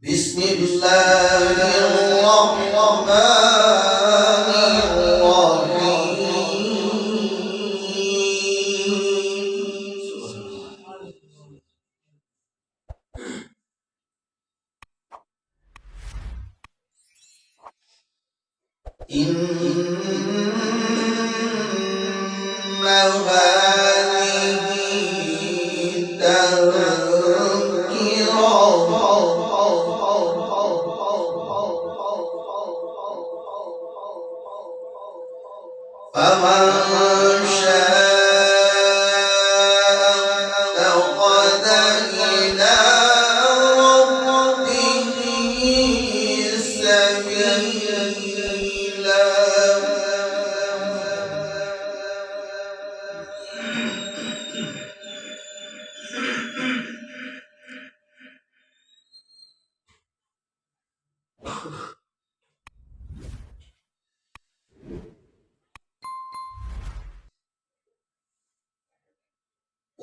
بسم الله الرحمن الرحيم. إن هذه فمن شاء اتخذ إلى ربه سبيلا.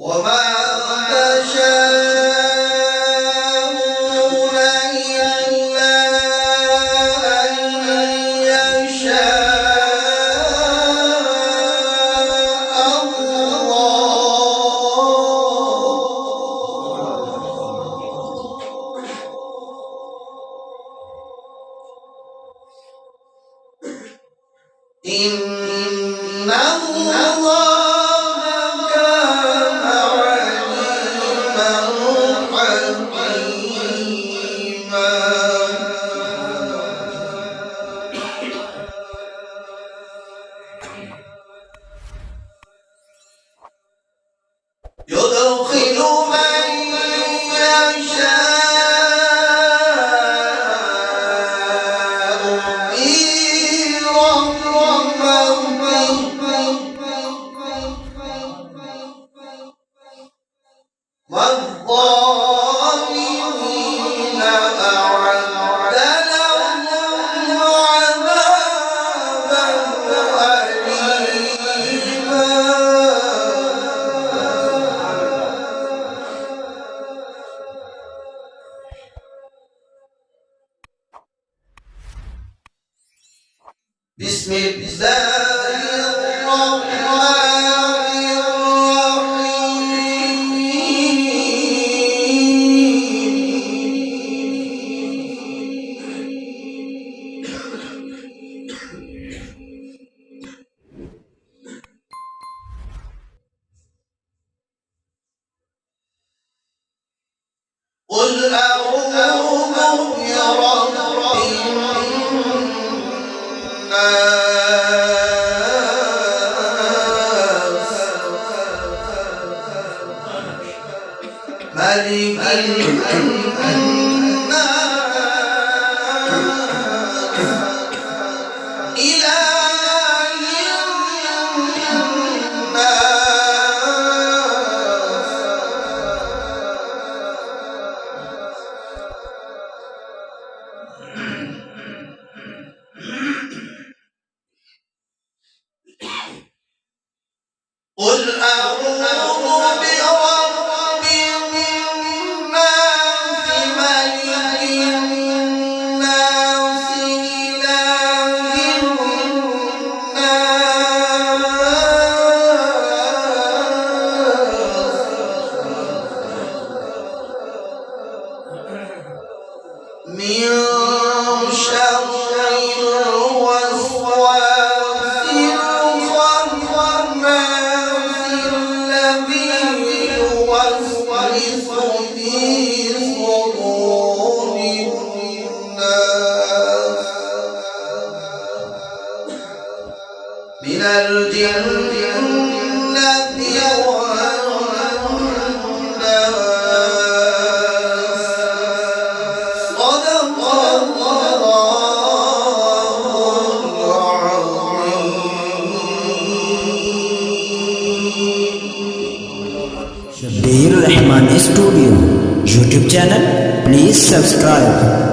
وما تشاءون إلا أن يشاء الله. إن الله يدخل من يشاء في رحمته والظالمين أعد لهم عذابا أليما. بسم الله الرحمن قل أعوذ برب الناس ملك الناس إله قل أعوذ برب الناس ملك الناس إله الناس من شر الوسواس الخناس الذي يوسوس في صدور الناس من الجنة والناس. صدق الله Shabbir Rahman studio YouTube channel please subscribe.